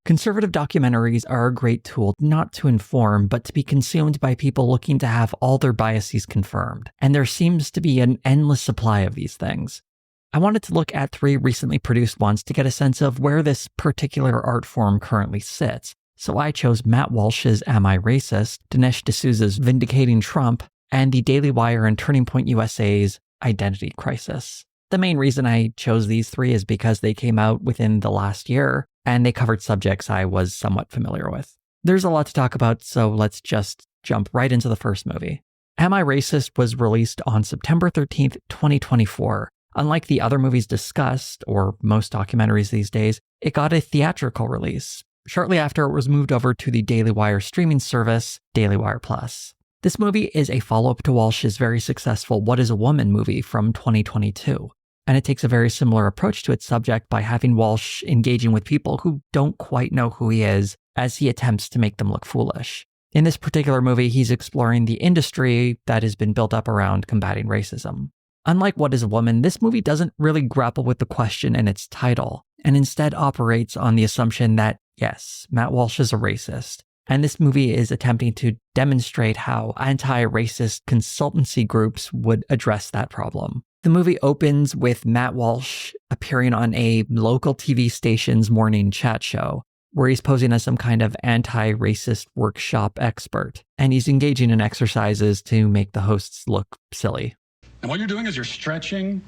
Conservative documentaries are a great tool not to inform, but to be consumed by people looking to have all their biases confirmed. And there seems to be an endless supply of these things. I wanted to look at 3 recently produced ones to get a sense of where this particular art form currently sits. So I chose Matt Walsh's Am I Racist?, Dinesh D'Souza's Vindicating Trump, and the Daily Wire and Turning Point USA's Identity Crisis. The main reason I chose these 3 is because they came out within the last year, and they covered subjects I was somewhat familiar with. There's a lot to talk about, so let's just jump right into the first movie. Am I Racist was released on September 13th, 2024. Unlike the other movies discussed, or most documentaries these days, it got a theatrical release. Shortly after, it was moved over to the Daily Wire streaming service, Daily Wire Plus. This movie is a follow-up to Walsh's very successful What is a Woman movie from 2022. And it takes a very similar approach to its subject by having Walsh engaging with people who don't quite know who he is as he attempts to make them look foolish. In this particular movie, he's exploring the industry that has been built up around combating racism. Unlike What is a Woman, this movie doesn't really grapple with the question in its title, and instead operates on the assumption that, yes, Matt Walsh is a racist. And this movie is attempting to demonstrate how anti-racist consultancy groups would address that problem. The movie opens with Matt Walsh appearing on a local TV station's morning chat show, where he's posing as some kind of anti-racist workshop expert, and he's engaging in exercises to make the hosts look silly. And what you're doing is you're stretching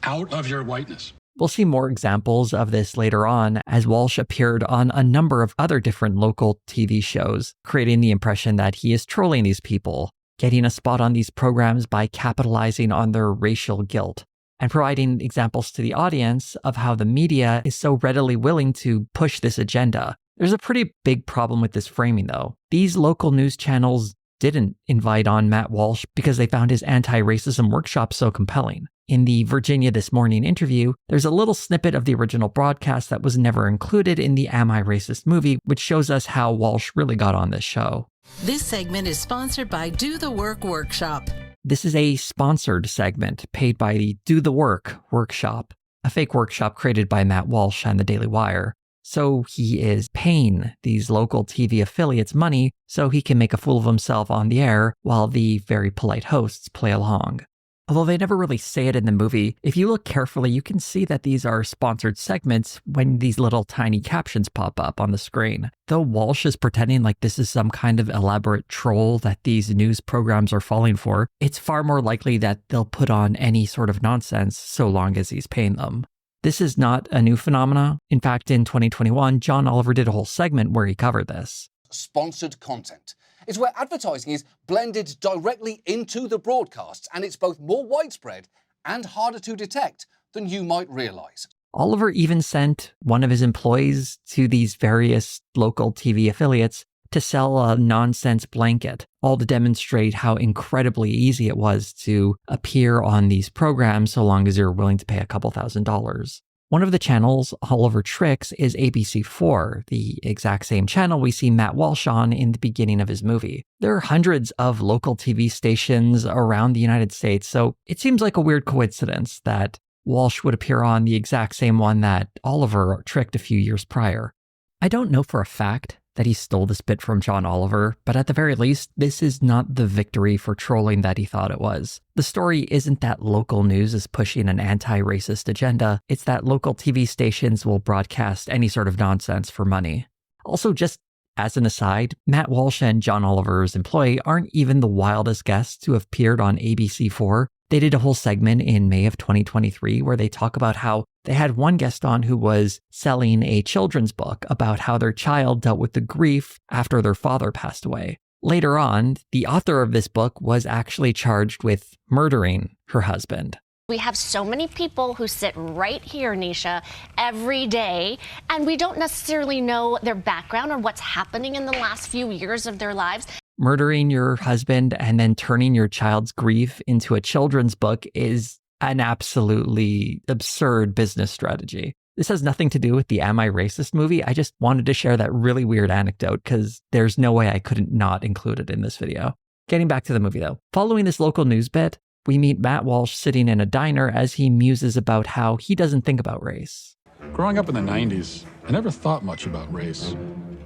out of your whiteness. We'll see more examples of this later on, as Walsh appeared on a number of other different local TV shows, creating the impression that he is trolling these people, getting a spot on these programs by capitalizing on their racial guilt, and providing examples to the audience of how the media is so readily willing to push this agenda. There's a pretty big problem with this framing, though. These local news channels didn't invite on Matt Walsh because they found his anti-racism workshop so compelling. In the Virginia This Morning interview, there's a little snippet of the original broadcast that was never included in the Am I Racist movie, which shows us how Walsh really got on this show. This segment is sponsored by Do the Work Workshop. This is a sponsored segment paid by the Do the Work Workshop, a fake workshop created by Matt Walsh and the Daily Wire. So he is paying these local TV affiliates money so he can make a fool of himself on the air while the very polite hosts play along. Although they never really say it in the movie, if you look carefully, you can see that these are sponsored segments when these little tiny captions pop up on the screen. Though Walsh is pretending like this is some kind of elaborate troll that these news programs are falling for, it's far more likely that they'll put on any sort of nonsense so long as he's paying them. This is not a new phenomena. In fact, in 2021, John Oliver did a whole segment where he covered this. Sponsored content. It's where advertising is blended directly into the broadcasts, and it's both more widespread and harder to detect than you might realize. Oliver even sent one of his employees to these various local TV affiliates to sell a nonsense blanket, all to demonstrate how incredibly easy it was to appear on these programs so long as you're willing to pay a couple $1,000s. One of the channels Oliver tricks is ABC4, the exact same channel we see Matt Walsh on in the beginning of his movie. There are hundreds of local TV stations around the United States, so it seems like a weird coincidence that Walsh would appear on the exact same one that Oliver tricked a few years prior. I don't know for a fact that he stole this bit from John Oliver, but at the very least, this is not the victory for trolling that he thought it was. The story isn't that local news is pushing an anti-racist agenda, it's that local TV stations will broadcast any sort of nonsense for money. Also, just as an aside, Matt Walsh and John Oliver's employee aren't even the wildest guests to have appeared on ABC4. They did a whole segment in May of 2023 where they talk about how they had one guest on who was selling a children's book about how their child dealt with the grief after their father passed away. Later on, the author of this book was actually charged with murdering her husband. We have so many people who sit right here, Nisha, every day, and we don't necessarily know their background or what's happening in the last few years of their lives. Murdering your husband and then turning your child's grief into a children's book is an absolutely absurd business strategy. This has nothing to do with the Am I Racist movie. I just wanted to share that really weird anecdote because there's no way I couldn't not include it in this video. Getting back to the movie though, following this local news bit, we meet Matt Walsh sitting in a diner as he muses about how he doesn't think about race. Growing up in the 90s, I never thought much about race.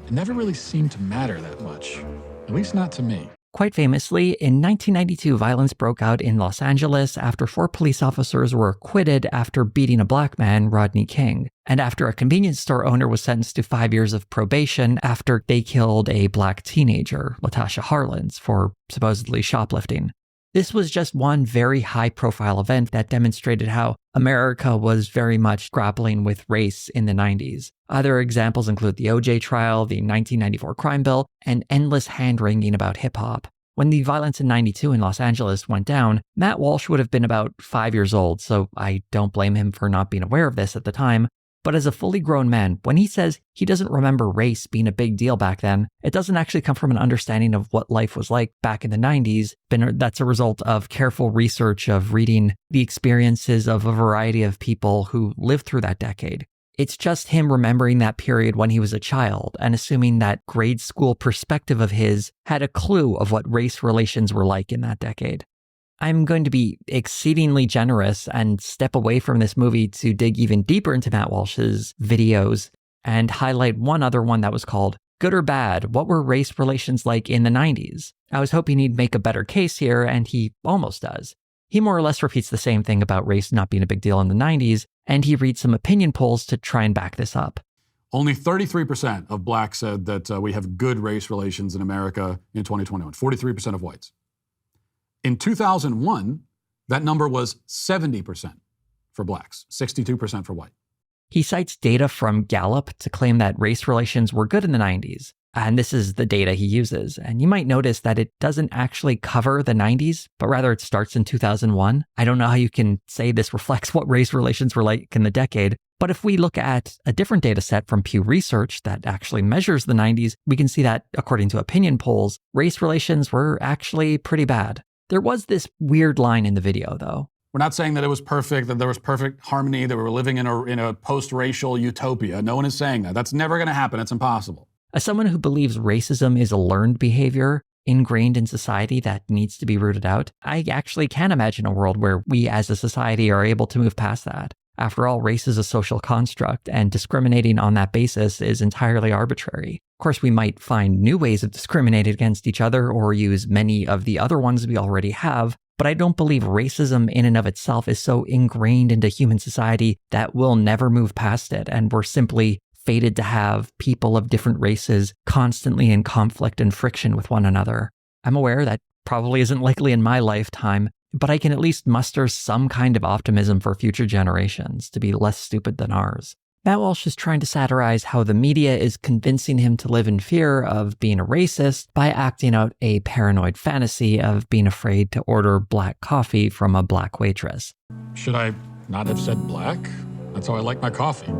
It never really seemed to matter that much, at least not to me. Quite famously, in 1992, violence broke out in Los Angeles after 4 police officers were acquitted after beating a black man, Rodney King, and after a convenience store owner was sentenced to 5 years of probation after they killed a black teenager, Latasha Harlins, for supposedly shoplifting. This was just one very high-profile event that demonstrated how America was very much grappling with race in the 90s. Other examples include the OJ trial, the 1994 crime bill, and endless hand-wringing about hip-hop. When the violence in 92 in Los Angeles went down, Matt Walsh would have been about 5 years old, so I don't blame him for not being aware of this at the time. But as a fully grown man, when he says he doesn't remember race being a big deal back then, it doesn't actually come from an understanding of what life was like back in the 90s. That's a result of careful research of reading the experiences of a variety of people who lived through that decade. It's just him remembering that period when he was a child and assuming that grade school perspective of his had a clue of what race relations were like in that decade. I'm going to be exceedingly generous and step away from this movie to dig even deeper into Matt Walsh's videos and highlight one other one that was called Good or Bad? What were race relations like in the 90s? I was hoping he'd make a better case here, and he almost does. He more or less repeats the same thing about race not being a big deal in the 90s, and he reads some opinion polls to try and back this up. Only 33% of blacks said that we have good race relations in America in 2021, 43% of whites. In 2001, that number was 70% for blacks, 62% for white. He cites data from Gallup to claim that race relations were good in the 90s, and this is the data he uses. And you might notice that it doesn't actually cover the 90s, but rather it starts in 2001. I don't know how you can say this reflects what race relations were like in the decade, but if we look at a different data set from Pew Research that actually measures the 90s, we can see that, according to opinion polls, race relations were actually pretty bad. There was this weird line in the video, though. We're not saying that it was perfect, that there was perfect harmony, that we were living in a post-racial utopia. No one is saying that. That's never going to happen. It's impossible. As someone who believes racism is a learned behavior ingrained in society that needs to be rooted out, I actually can imagine a world where we as a society are able to move past that. After all, race is a social construct, and discriminating on that basis is entirely arbitrary. Of course, we might find new ways of discriminating against each other or use many of the other ones we already have, but I don't believe racism in and of itself is so ingrained into human society that we'll never move past it, and we're simply fated to have people of different races constantly in conflict and friction with one another. I'm aware that probably isn't likely in my lifetime, but I can at least muster some kind of optimism for future generations to be less stupid than ours. Matt Walsh is trying to satirize how the media is convincing him to live in fear of being a racist by acting out a paranoid fantasy of being afraid to order black coffee from a black waitress. Should I not have said black? That's how I like my coffee.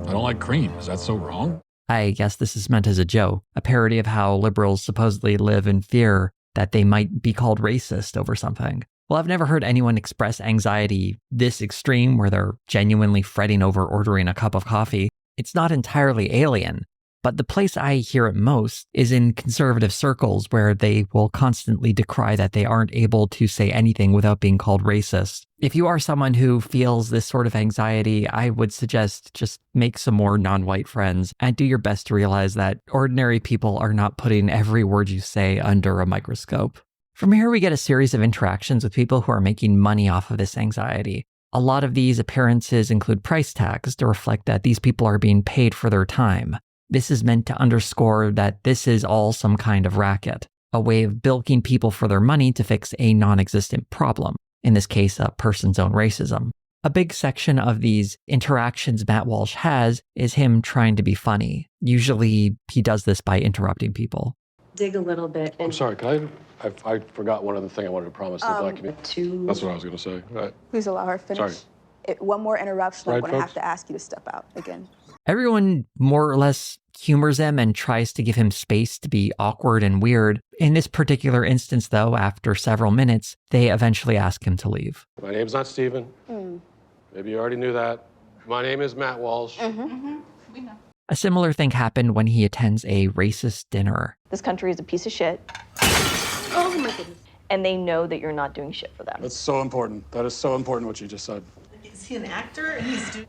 I don't like cream. Is that so wrong? I guess this is meant as a joke, a parody of how liberals supposedly live in fear that they might be called racist over something. Well, I've never heard anyone express anxiety this extreme where they're genuinely fretting over ordering a cup of coffee. It's not entirely alien, but the place I hear it most is in conservative circles where they will constantly decry that they aren't able to say anything without being called racist. If you are someone who feels this sort of anxiety, I would suggest just make some more non-white friends and do your best to realize that ordinary people are not putting every word you say under a microscope. From here, we get a series of interactions with people who are making money off of this anxiety. A lot of these appearances include price tags to reflect that these people are being paid for their time. This is meant to underscore that this is all some kind of racket, a way of bilking people for their money to fix a non-existent problem, in this case, a person's own racism. A big section of these interactions Matt Walsh has is him trying to be funny. Usually, he does this by interrupting people. Dig a little bit. I'm sorry, I forgot one other thing I wanted to promise the black community. That's what I was going to say. Right. Please allow her to finish. Sorry. One more interruption, Right, I'm going to folks? have to ask you to step out again. Everyone more or less humors him and tries to give him space to be awkward and weird. In this particular instance, though, after several minutes, they eventually ask him to leave. My name's not Steven. Maybe you already knew that. My name is Matt Walsh. We know. A similar thing happened when he attends a racist dinner. This country is a piece of shit. Oh my goodness. And they know that you're not doing shit for them. That's so important. That is so important what you just said. Is he an actor?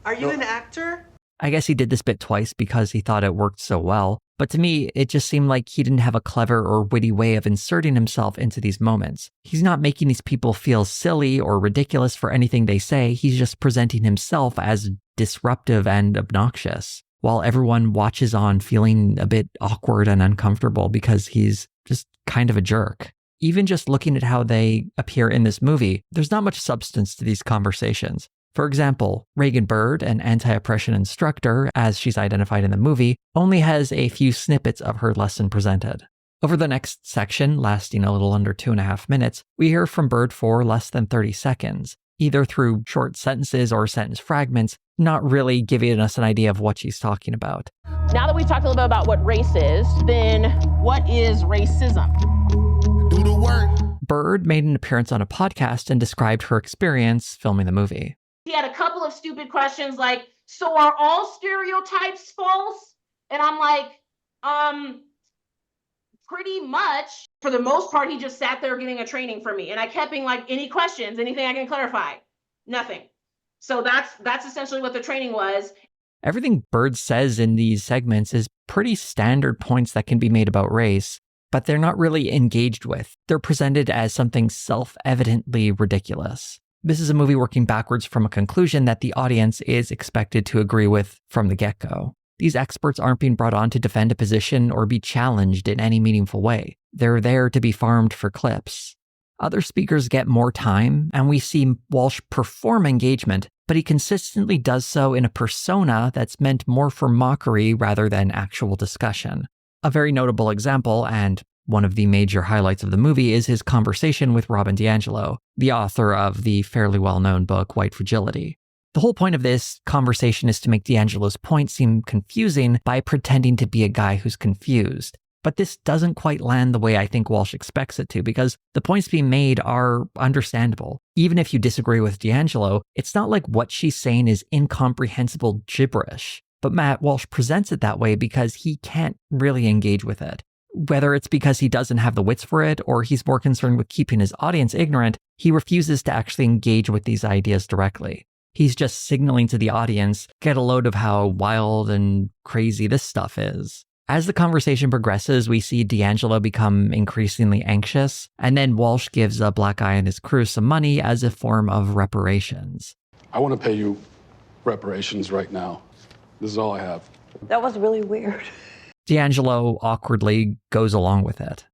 Are you an actor? I guess he did this bit twice because he thought it worked so well, but to me, it just seemed like he didn't have a clever or witty way of inserting himself into these moments. He's not making these people feel silly or ridiculous for anything they say, he's just presenting himself as disruptive and obnoxious, while everyone watches on feeling a bit awkward and uncomfortable because he's just kind of a jerk. Even just looking at how they appear in this movie, there's not much substance to these conversations. For example, Reagan Bird, an anti-oppression instructor, as she's identified in the movie, only has a few snippets of her lesson presented. Over the next section, lasting a little under 2.5 minutes, we hear from Bird for less than 30 seconds, either through short sentences or sentence fragments, not really giving us an idea of what she's talking about. Now that we've talked a little bit about what race is, then what is racism? Do the work. Bird made an appearance on a podcast and described her experience filming the movie. He had a couple of stupid questions like, so are all stereotypes false? And I'm like, pretty much. For the most part, he just sat there getting a training from me. And I kept being like, any questions, anything I can clarify? Nothing. So that's essentially what the training was. Everything Bird says in these segments is pretty standard points that can be made about race, but they're not really engaged with. They're presented as something self-evidently ridiculous. This is a movie working backwards from a conclusion that the audience is expected to agree with from the get-go. These experts aren't being brought on to defend a position or be challenged in any meaningful way. They're there to be farmed for clips. Other speakers get more time, and we see Walsh perform engagement, but he consistently does so in a persona that's meant more for mockery rather than actual discussion. A very notable example, and one of the major highlights of the movie, is his conversation with Robin DiAngelo, the author of the fairly well-known book White Fragility. The whole point of this conversation is to make DiAngelo's point seem confusing by pretending to be a guy who's confused. But this doesn't quite land the way I think Walsh expects it to, because the points being made are understandable. Even if you disagree with DiAngelo, it's not like what she's saying is incomprehensible gibberish. But Matt Walsh presents it that way because he can't really engage with it. Whether it's because he doesn't have the wits for it or he's more concerned with keeping his audience ignorant, he refuses to actually engage with these ideas directly. He's just signaling to the audience, get a load of how wild and crazy this stuff is. As the conversation progresses, we see DiAngelo become increasingly anxious, and then Walsh gives a black guy and his crew some money as a form of reparations. I want to pay you reparations right now. This is all I have. That was really weird. DiAngelo awkwardly goes along with it.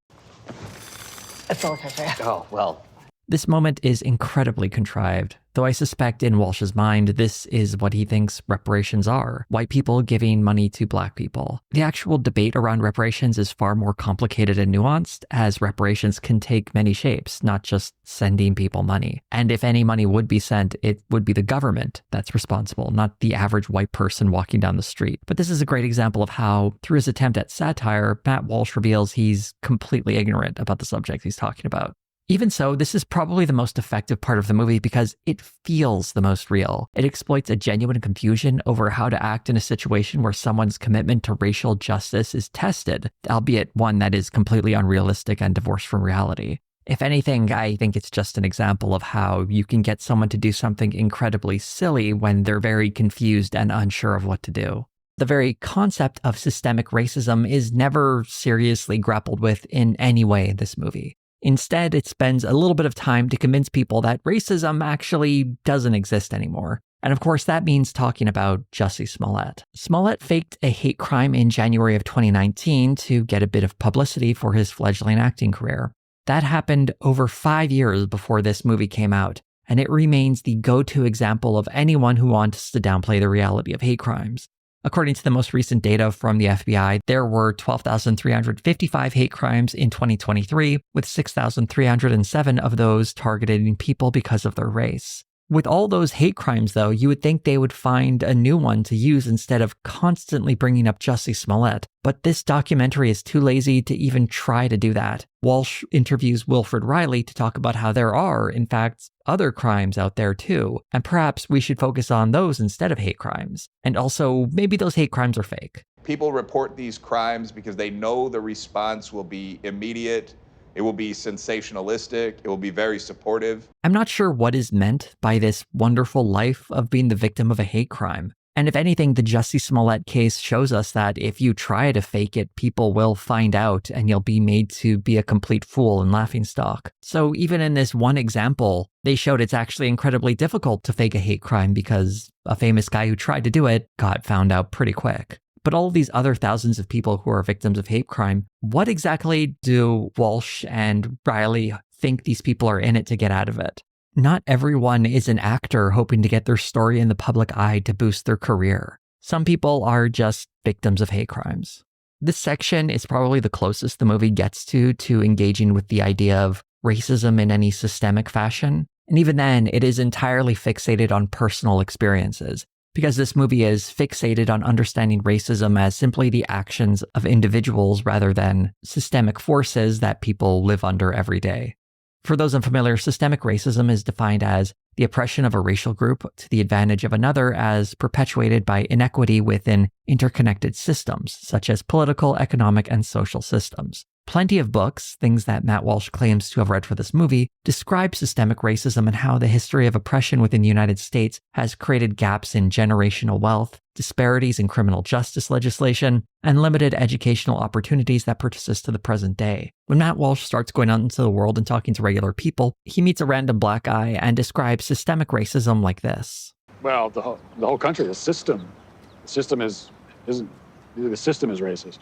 That's all I can say. Oh, well. This moment is incredibly contrived, though I suspect in Walsh's mind this is what he thinks reparations are: white people giving money to black people. The actual debate around reparations is far more complicated and nuanced, as reparations can take many shapes, not just sending people money. And if any money would be sent, it would be the government that's responsible, not the average white person walking down the street. But this is a great example of how, through his attempt at satire, Matt Walsh reveals he's completely ignorant about the subject he's talking about. Even so, this is probably the most effective part of the movie because it feels the most real. It exploits a genuine confusion over how to act in a situation where someone's commitment to racial justice is tested, albeit one that is completely unrealistic and divorced from reality. If anything, I think it's just an example of how you can get someone to do something incredibly silly when they're very confused and unsure of what to do. The very concept of systemic racism is never seriously grappled with in any way in this movie. Instead, it spends a little bit of time to convince people that racism actually doesn't exist anymore. And of course, that means talking about Jussie Smollett. Smollett faked a hate crime in January of 2019 to get a bit of publicity for his fledgling acting career. That happened over 5 years before this movie came out, and it remains the go-to example of anyone who wants to downplay the reality of hate crimes. According to the most recent data from the FBI, there were 12,355 hate crimes in 2023, with 6,307 of those targeting people because of their race. With all those hate crimes, though, you would think they would find a new one to use instead of constantly bringing up Jussie Smollett. But this documentary is too lazy to even try to do that. Walsh interviews Wilfred Riley to talk about how there are, in fact, other crimes out there too, and perhaps we should focus on those instead of hate crimes. And also, maybe those hate crimes are fake. People report these crimes because they know the response will be immediate. It will be sensationalistic. It will be very supportive. I'm not sure what is meant by this wonderful life of being the victim of a hate crime. And if anything, the Jussie Smollett case shows us that if you try to fake it, people will find out and you'll be made to be a complete fool and laughingstock. So even in this one example, they showed it's actually incredibly difficult to fake a hate crime because a famous guy who tried to do it got found out pretty quick. But all of these other thousands of people who are victims of hate crime, what exactly do Walsh and Riley think these people are in it to get out of it? Not everyone is an actor hoping to get their story in the public eye to boost their career. Some people are just victims of hate crimes. This section is probably the closest the movie gets to engaging with the idea of racism in any systemic fashion. And even then, it is entirely fixated on personal experiences, because this movie is fixated on understanding racism as simply the actions of individuals rather than systemic forces that people live under every day. For those unfamiliar, systemic racism is defined as the oppression of a racial group to the advantage of another as perpetuated by inequity within interconnected systems, such as political, economic, and social systems. Plenty of books, things that Matt Walsh claims to have read for this movie, describe systemic racism and how the history of oppression within the United States has created gaps in generational wealth, disparities in criminal justice legislation, and limited educational opportunities that persist to the present day. When Matt Walsh starts going out into the world and talking to regular people, he meets a random black guy and describes systemic racism like this. Well, the whole country, the system is racist.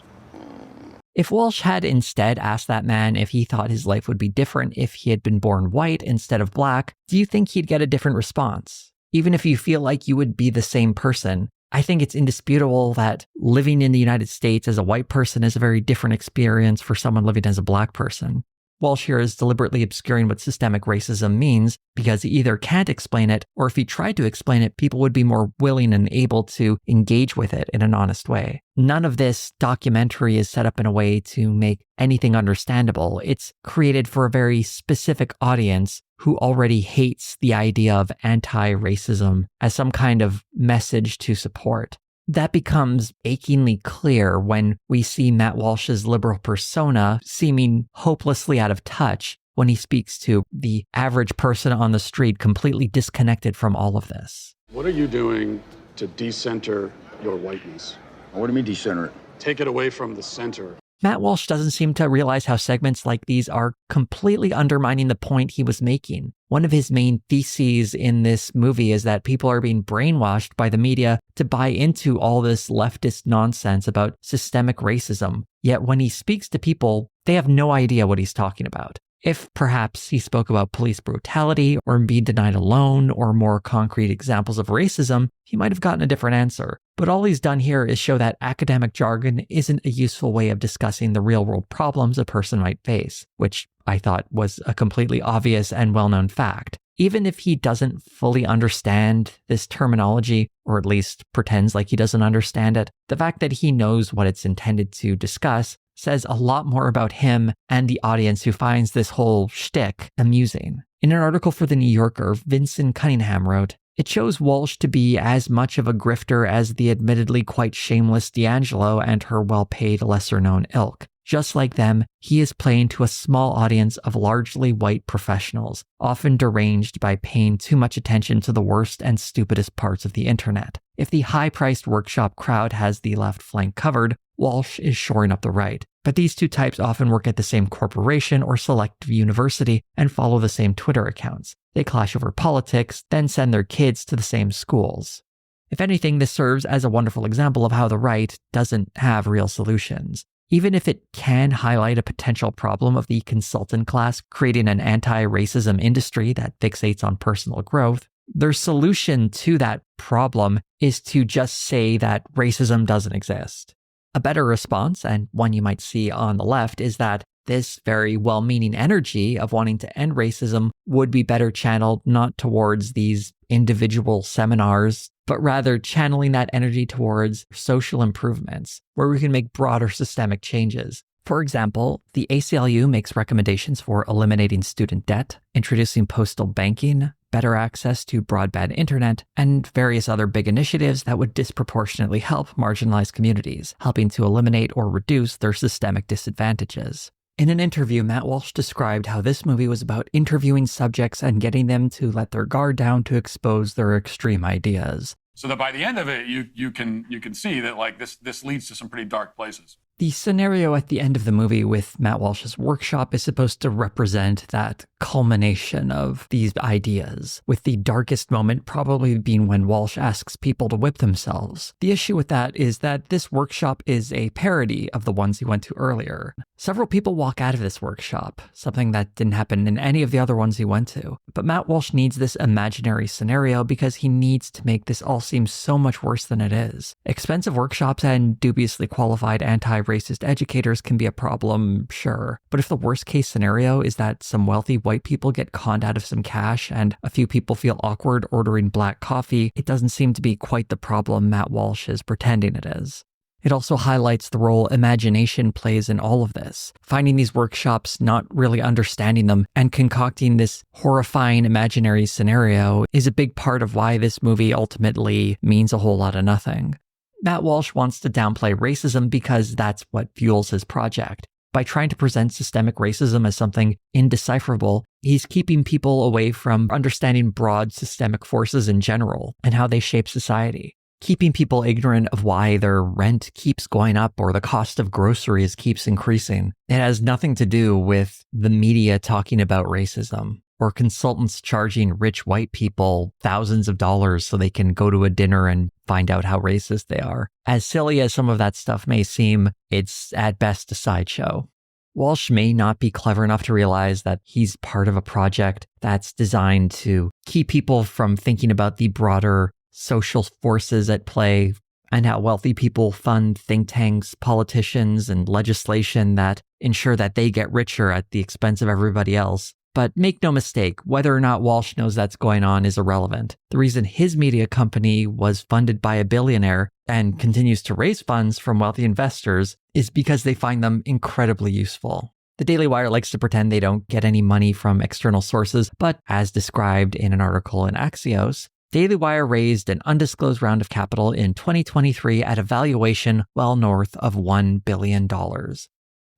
If Walsh had instead asked that man if he thought his life would be different if he had been born white instead of black, do you think he'd get a different response? Even if you feel like you would be the same person, I think it's indisputable that living in the United States as a white person is a very different experience for someone living as a black person. Walsh here is deliberately obscuring what systemic racism means because he either can't explain it, or if he tried to explain it, people would be more willing and able to engage with it in an honest way. None of this documentary is set up in a way to make anything understandable. It's created for a very specific audience who already hates the idea of anti-racism as some kind of message to support. That becomes achingly clear when we see Matt Walsh's liberal persona seeming hopelessly out of touch when he speaks to the average person on the street completely disconnected from all of this. What are you doing to decenter your whiteness? What do you mean decenter it? Take it away from the center. Matt Walsh doesn't seem to realize how segments like these are completely undermining the point he was making. One of his main theses in this movie is that people are being brainwashed by the media to buy into all this leftist nonsense about systemic racism. Yet when he speaks to people, they have no idea what he's talking about. If perhaps he spoke about police brutality or being denied a loan or more concrete examples of racism, he might have gotten a different answer. But all he's done here is show that academic jargon isn't a useful way of discussing the real-world problems a person might face, which I thought was a completely obvious and well-known fact. Even if he doesn't fully understand this terminology, or at least pretends like he doesn't understand it, the fact that he knows what it's intended to discuss says a lot more about him and the audience who finds this whole shtick amusing. In an article for The New Yorker, Vincent Cunningham wrote, "It shows Walsh to be as much of a grifter as the admittedly quite shameless D'Angelo and her well-paid lesser-known ilk. Just like them, he is playing to a small audience of largely white professionals, often deranged by paying too much attention to the worst and stupidest parts of the internet. If the high-priced workshop crowd has the left flank covered, Walsh is shoring up the right. But these two types often work at the same corporation or selective university and follow the same Twitter accounts. They clash over politics, then send their kids to the same schools." If anything, this serves as a wonderful example of how the right doesn't have real solutions. Even if it can highlight a potential problem of the consultant class creating an anti-racism industry that fixates on personal growth, their solution to that problem is to just say that racism doesn't exist. A better response, and one you might see on the left, is that this very well-meaning energy of wanting to end racism would be better channeled not towards these individual seminars, but rather channeling that energy towards social improvements, where we can make broader systemic changes. For example, the ACLU makes recommendations for eliminating student debt, introducing postal banking, better access to broadband internet, and various other big initiatives that would disproportionately help marginalized communities, helping to eliminate or reduce their systemic disadvantages. In an interview, Matt Walsh described how this movie was about interviewing subjects and getting them to let their guard down to expose their extreme ideas. So that by the end of it, you can see that like this leads to some pretty dark places. The scenario at the end of the movie with Matt Walsh's workshop is supposed to represent that culmination of these ideas, with the darkest moment probably being when Walsh asks people to whip themselves. The issue with that is that this workshop is a parody of the ones he went to earlier. Several people walk out of this workshop, something that didn't happen in any of the other ones he went to. But Matt Walsh needs this imaginary scenario because he needs to make this all seem so much worse than it is. Expensive workshops and dubiously qualified anti-racist educators can be a problem, sure. But if the worst case scenario is that some wealthy white people get conned out of some cash and a few people feel awkward ordering black coffee, it doesn't seem to be quite the problem Matt Walsh is pretending it is. It also highlights the role imagination plays in all of this. Finding these workshops, not really understanding them, and concocting this horrifying imaginary scenario is a big part of why this movie ultimately means a whole lot of nothing. Matt Walsh wants to downplay racism because that's what fuels his project. By trying to present systemic racism as something indecipherable, he's keeping people away from understanding broad systemic forces in general and how they shape society. Keeping people ignorant of why their rent keeps going up or the cost of groceries keeps increasing. It has nothing to do with the media talking about racism or consultants charging rich white people thousands of dollars so they can go to a dinner and find out how racist they are. As silly as some of that stuff may seem, it's at best a sideshow. Walsh may not be clever enough to realize that he's part of a project that's designed to keep people from thinking about the broader social forces at play and how wealthy people fund think tanks, politicians, and legislation that ensure that they get richer at the expense of everybody else. But make no mistake, whether or not Walsh knows that's going on is irrelevant. The reason his media company was funded by a billionaire and continues to raise funds from wealthy investors is because they find them incredibly useful. The Daily Wire likes to pretend they don't get any money from external sources, but as described in an article in Axios, Daily Wire raised an undisclosed round of capital in 2023 at a valuation well north of $1 billion.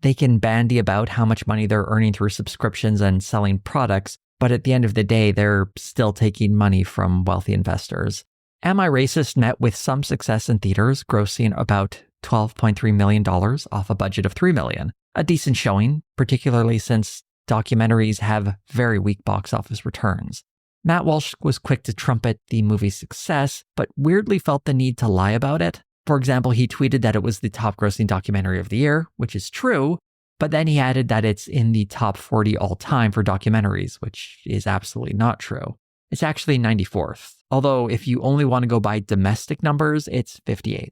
They can bandy about how much money they're earning through subscriptions and selling products, but at the end of the day, they're still taking money from wealthy investors. Am I Racist met with some success in theaters, grossing about $12.3 million off a budget of $3 million. A decent showing, particularly since documentaries have very weak box office returns. Matt Walsh was quick to trumpet the movie's success, but weirdly felt the need to lie about it. For example, he tweeted that it was the top-grossing documentary of the year, which is true, but then he added that it's in the top 40 all-time for documentaries, which is absolutely not true. It's actually 94th, although if you only want to go by domestic numbers, it's 58th.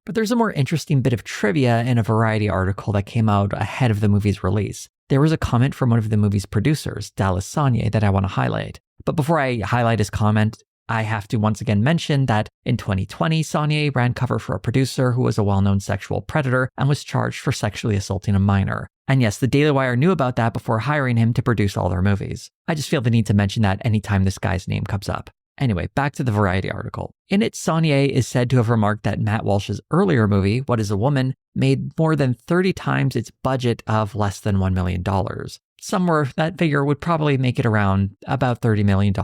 But there's a more interesting bit of trivia in a Variety article that came out ahead of the movie's release. There was a comment from one of the movie's producers, Dallas Saunier, that I want to highlight. But before I highlight his comment, I have to once again mention that in 2020, Saunier ran cover for a producer who was a well-known sexual predator and was charged for sexually assaulting a minor. And yes, the Daily Wire knew about that before hiring him to produce all their movies. I just feel the need to mention that anytime this guy's name comes up. Anyway, back to the Variety article. In it, Saunier is said to have remarked that Matt Walsh's earlier movie, What is a Woman, made more than 30 times its budget of less than $1 million. Somewhere that figure would probably make it around about $30 million,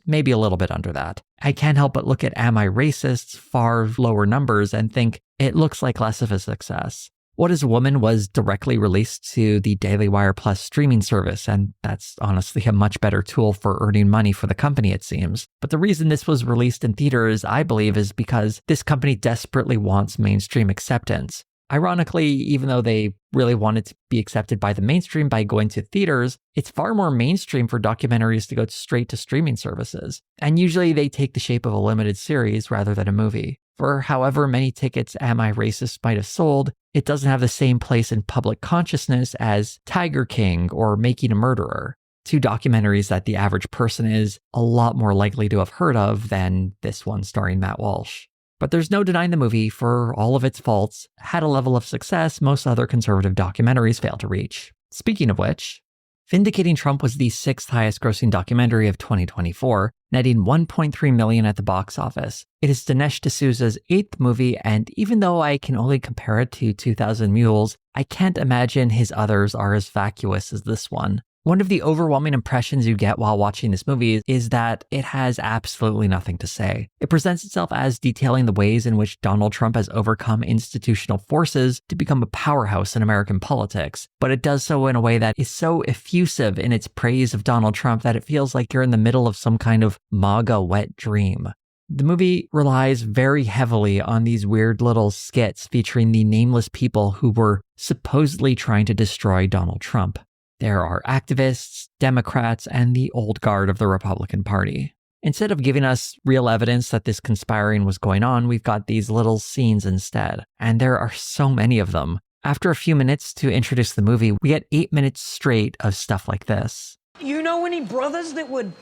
maybe a little bit under that. I can't help but look at Am I Racist's far lower numbers and think it looks like less of a success. What is a Woman was directly released to the Daily Wire Plus streaming service, and that's honestly a much better tool for earning money for the company, it seems. But the reason this was released in theaters, I believe, is because this company desperately wants mainstream acceptance. Ironically, even though they really wanted to be accepted by the mainstream by going to theaters, it's far more mainstream for documentaries to go straight to streaming services. And usually they take the shape of a limited series rather than a movie. For however many tickets Am I Racist might have sold, it doesn't have the same place in public consciousness as Tiger King or Making a Murderer, two documentaries that the average person is a lot more likely to have heard of than this one starring Matt Walsh. But there's no denying the movie, for all of its faults, had a level of success most other conservative documentaries failed to reach. Speaking of which, Vindicating Trump was the 6th highest grossing documentary of 2024, netting $1.3 million at the box office. It is Dinesh D'Souza's 8th movie, and even though I can only compare it to 2000 Mules, I can't imagine his others are as vacuous as this one. One of the overwhelming impressions you get while watching this movie is that it has absolutely nothing to say. It presents itself as detailing the ways in which Donald Trump has overcome institutional forces to become a powerhouse in American politics, but it does so in a way that is so effusive in its praise of Donald Trump that it feels like you're in the middle of some kind of MAGA wet dream. The movie relies very heavily on these weird little skits featuring the nameless people who were supposedly trying to destroy Donald Trump. There are activists, Democrats, and the old guard of the Republican Party. Instead of giving us real evidence that this conspiring was going on, we've got these little scenes instead. And there are so many of them. After a few minutes to introduce the movie, we get 8 minutes straight of stuff like this. You know any brothers that would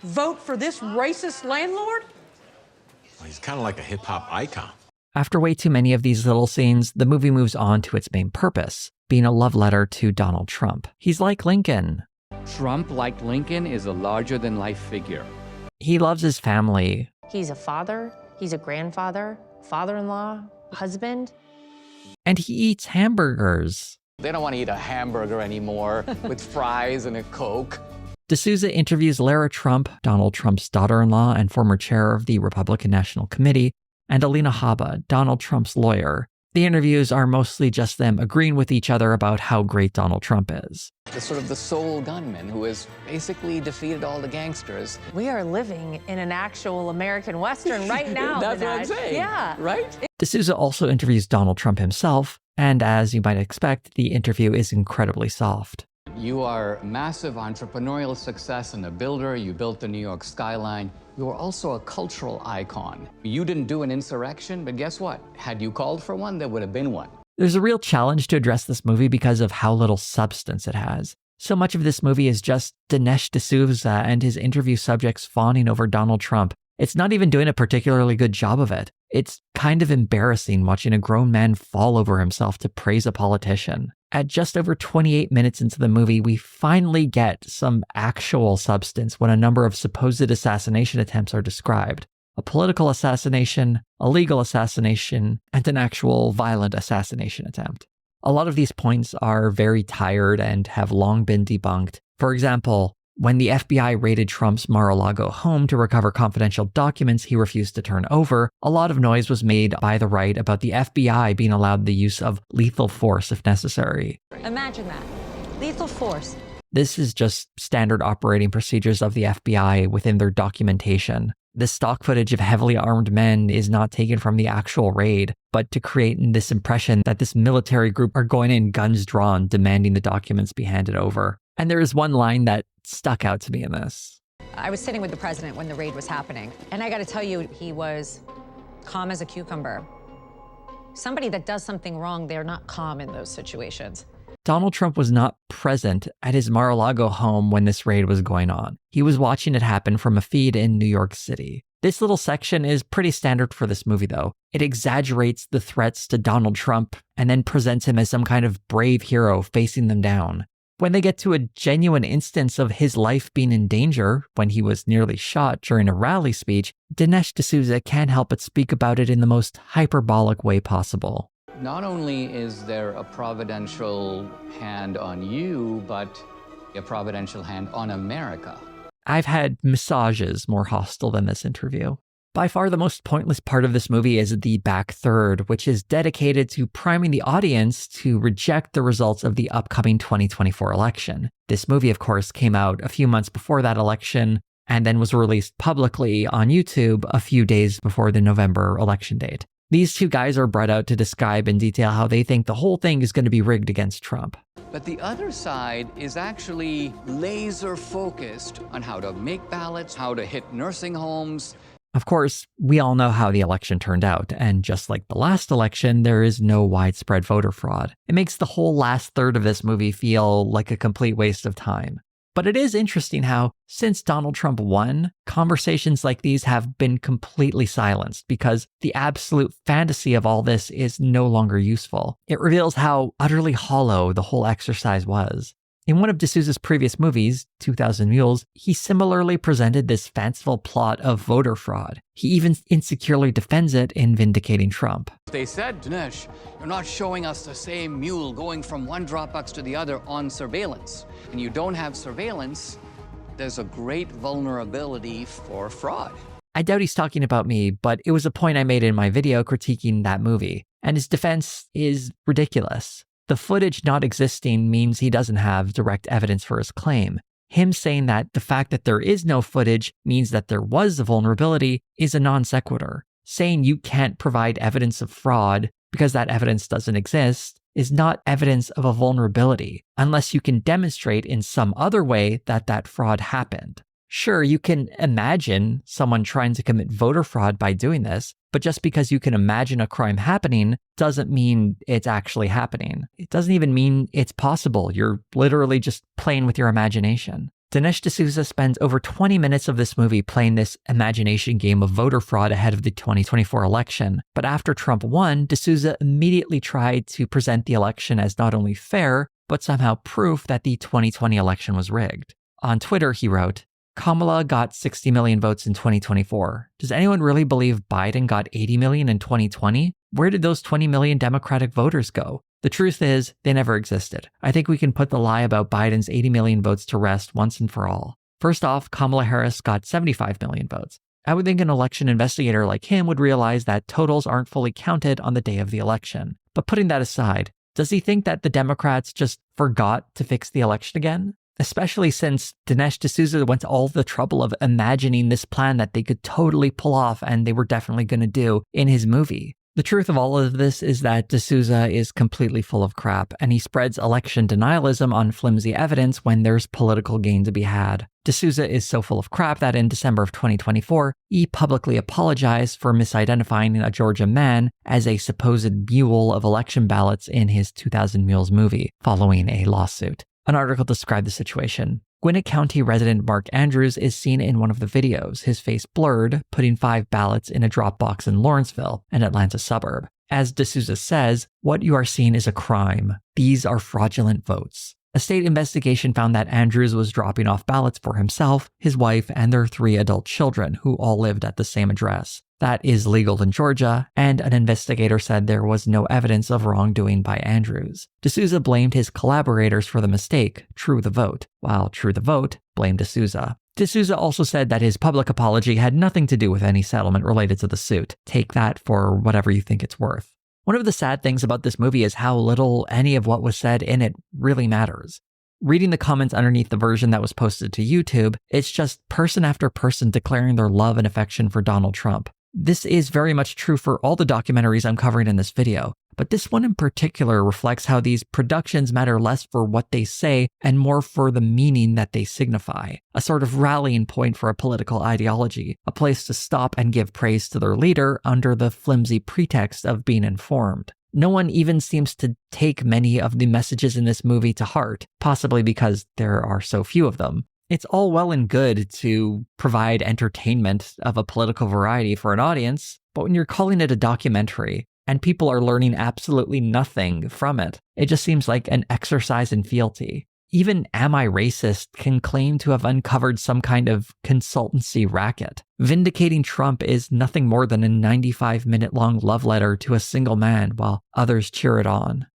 vote for this racist landlord? Well, he's kind of like a hip-hop icon. After way too many of these little scenes, the movie moves on to its main purpose, being a love letter to Donald Trump. He's like Lincoln. Trump, like Lincoln, is a larger-than-life figure. He loves his family. He's a father, he's a grandfather, father-in-law, husband. And he eats hamburgers. They don't want to eat a hamburger anymore with fries and a Coke. D'Souza interviews Lara Trump, Donald Trump's daughter-in-law and former chair of the Republican National Committee, and Alina Habba, Donald Trump's lawyer. The interviews are mostly just them agreeing with each other about how great Donald Trump is. The sort of the sole gunman who has basically defeated all the gangsters. We are living in an actual American Western right now. That's what I'm saying. Yeah. Right? D'Souza also interviews Donald Trump himself, and as you might expect, the interview is incredibly soft. You are a massive entrepreneurial success and a builder. You built the New York skyline. You are also a cultural icon. You didn't do an insurrection, but guess what? Had you called for one, there would have been one. There's a real challenge to address this movie because of how little substance it has. So much of this movie is just Dinesh D'Souza and his interview subjects fawning over Donald Trump. It's not even doing a particularly good job of it. It's kind of embarrassing watching a grown man fall over himself to praise a politician. At just over 28 minutes into the movie, we finally get some actual substance when a number of supposed assassination attempts are described. A political assassination, a legal assassination, and an actual violent assassination attempt. A lot of these points are very tired and have long been debunked. For example, when the FBI raided Trump's Mar-a-Lago home to recover confidential documents he refused to turn over, a lot of noise was made by the right about the FBI being allowed the use of lethal force if necessary. Imagine that. Lethal force. This is just standard operating procedures of the FBI within their documentation. The stock footage of heavily armed men is not taken from the actual raid, but to create this impression that this military group are going in guns drawn, demanding the documents be handed over. And there is one line that stuck out to me in this. I was sitting with the president when the raid was happening, and I got to tell you, he was calm as a cucumber. Somebody that does something wrong, they're not calm in those situations. Donald Trump was not present at his Mar-a-Lago home when this raid was going on. He was watching it happen from a feed in New York City. This little section is pretty standard for this movie, though. It exaggerates the threats to Donald Trump and then presents him as some kind of brave hero facing them down. When they get to a genuine instance of his life being in danger, when he was nearly shot during a rally speech, Dinesh D'Souza can't help but speak about it in the most hyperbolic way possible. Not only is there a providential hand on you, but a providential hand on America. I've had massages more hostile than this interview. By far the most pointless part of this movie is the back third, which is dedicated to priming the audience to reject the results of the upcoming 2024 election. This movie, of course, came out a few months before that election and then was released publicly on YouTube a few days before the November election date. These two guys are brought out to describe in detail how they think the whole thing is going to be rigged against Trump. But the other side is actually laser focused on how to make ballots, how to hit nursing homes. Of course, we all know how the election turned out, and just like the last election, there is no widespread voter fraud. It makes the whole last third of this movie feel like a complete waste of time. But it is interesting how, since Donald Trump won, conversations like these have been completely silenced because the absolute fantasy of all this is no longer useful. It reveals how utterly hollow the whole exercise was. In one of D'Souza's previous movies, 2000 Mules, he similarly presented this fanciful plot of voter fraud. He even insecurely defends it in Vindicating Trump. They said, Dinesh, you're not showing us the same mule going from one Dropbox to the other on surveillance. And you don't have surveillance, there's a great vulnerability for fraud. I doubt he's talking about me, but it was a point I made in my video critiquing that movie, and his defense is ridiculous. The footage not existing means he doesn't have direct evidence for his claim. Him saying that the fact that there is no footage means that there was a vulnerability is a non sequitur. Saying you can't provide evidence of fraud because that evidence doesn't exist is not evidence of a vulnerability, unless you can demonstrate in some other way that that fraud happened. Sure, you can imagine someone trying to commit voter fraud by doing this, but just because you can imagine a crime happening doesn't mean it's actually happening. It doesn't even mean it's possible. You're literally just playing with your imagination. Dinesh D'Souza spends over 20 minutes of this movie playing this imagination game of voter fraud ahead of the 2024 election. But after Trump won, D'Souza immediately tried to present the election as not only fair, but somehow proof that the 2020 election was rigged. On Twitter, he wrote, Kamala got 60 million votes in 2024. Does anyone really believe Biden got 80 million in 2020? Where did those 20 million Democratic voters go? The truth is, they never existed. I think we can put the lie about Biden's 80 million votes to rest once and for all. First off, Kamala Harris got 75 million votes. I would think an election investigator like him would realize that totals aren't fully counted on the day of the election. But putting that aside, does he think that the Democrats just forgot to fix the election again? Especially since Dinesh D'Souza went to all the trouble of imagining this plan that they could totally pull off and they were definitely going to do in his movie. The truth of all of this is that D'Souza is completely full of crap, and he spreads election denialism on flimsy evidence when there's political gain to be had. D'Souza is so full of crap that in December of 2024, he publicly apologized for misidentifying a Georgia man as a supposed mule of election ballots in his 2000 Mules movie, following a lawsuit. An article described the situation. Gwinnett County resident Mark Andrews is seen in one of the videos, his face blurred, putting 5 ballots in a drop box in Lawrenceville, an Atlanta suburb. As D'Souza says, what you are seeing is a crime. These are fraudulent votes. A state investigation found that Andrews was dropping off ballots for himself, his wife, and their 3 adult children, who all lived at the same address. That is legal in Georgia, and an investigator said there was no evidence of wrongdoing by Andrews. D'Souza blamed his collaborators for the mistake, True the Vote, while True the Vote blamed D'Souza. D'Souza also said that his public apology had nothing to do with any settlement related to the suit. Take that for whatever you think it's worth. One of the sad things about this movie is how little any of what was said in it really matters. Reading the comments underneath the version that was posted to YouTube, it's just person after person declaring their love and affection for Donald Trump. This is very much true for all the documentaries I'm covering in this video, but this one in particular reflects how these productions matter less for what they say and more for the meaning that they signify. A sort of rallying point for a political ideology, a place to stop and give praise to their leader under the flimsy pretext of being informed. No one even seems to take many of the messages in this movie to heart, possibly because there are so few of them. It's all well and good to provide entertainment of a political variety for an audience, but when you're calling it a documentary and people are learning absolutely nothing from it, it just seems like an exercise in fealty. Even Am I Racist can claim to have uncovered some kind of consultancy racket. Vindicating Trump is nothing more than a 95-minute-long love letter to a single man while others cheer it on.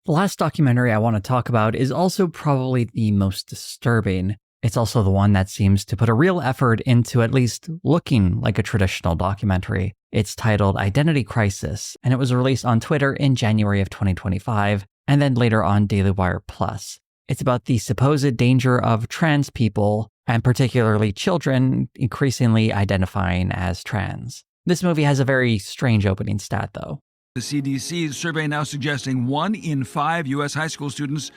The last documentary I want to talk about is also probably the most disturbing. It's also the one that seems to put a real effort into at least looking like a traditional documentary. It's titled Identity Crisis, and it was released on Twitter in January of 2025, and then later on Daily Wire Plus. It's about the supposed danger of trans people, and particularly children, increasingly identifying as trans. This movie has a very strange opening stat, though. The CDC's survey now suggesting 1 in 5 U.S. high school students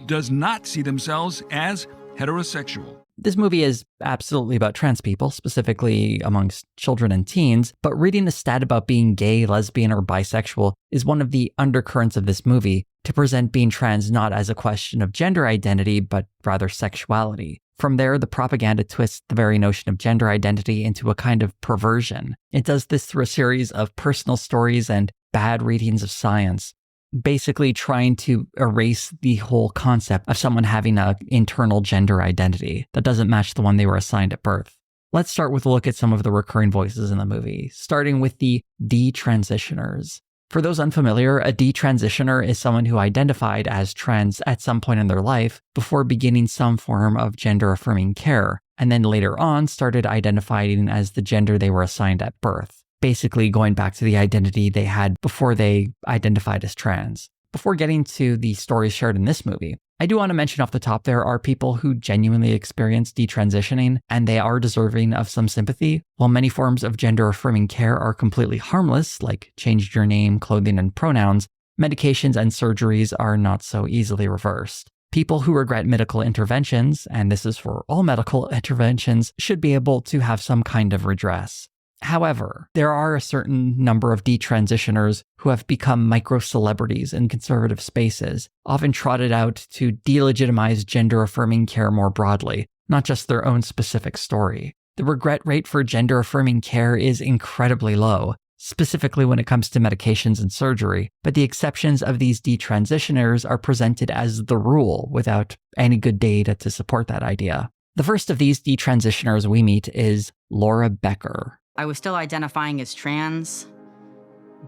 does not see themselves as heterosexual. This movie is absolutely about trans people, specifically amongst children and teens, but reading a stat about being gay, lesbian, or bisexual is one of the undercurrents of this movie, to present being trans not as a question of gender identity, but rather sexuality. From there, the propaganda twists the very notion of gender identity into a kind of perversion. It does this through a series of personal stories and bad readings of science. basically trying to erase the whole concept of someone having an internal gender identity that doesn't match the one they were assigned at birth. Let's start with a look at some of the recurring voices in the movie, starting with the detransitioners. For those unfamiliar, a detransitioner is someone who identified as trans at some point in their life before beginning some form of gender-affirming care, and then later on started identifying as the gender they were assigned at birth, basically going back to the identity they had before they identified as trans. Before getting to the stories shared in this movie, I do want to mention off the top there are people who genuinely experience detransitioning, and they are deserving of some sympathy. While many forms of gender-affirming care are completely harmless, like change your name, clothing, and pronouns, medications and surgeries are not so easily reversed. People who regret medical interventions, and this is for all medical interventions, should be able to have some kind of redress. However, there are a certain number of detransitioners who have become micro-celebrities in conservative spaces, often trotted out to delegitimize gender-affirming care more broadly, not just their own specific story. The regret rate for gender-affirming care is incredibly low, specifically when it comes to medications and surgery, but the exceptions of these detransitioners are presented as the rule without any good data to support that idea. The first of these detransitioners we meet is Laura Becker. I was still identifying as trans,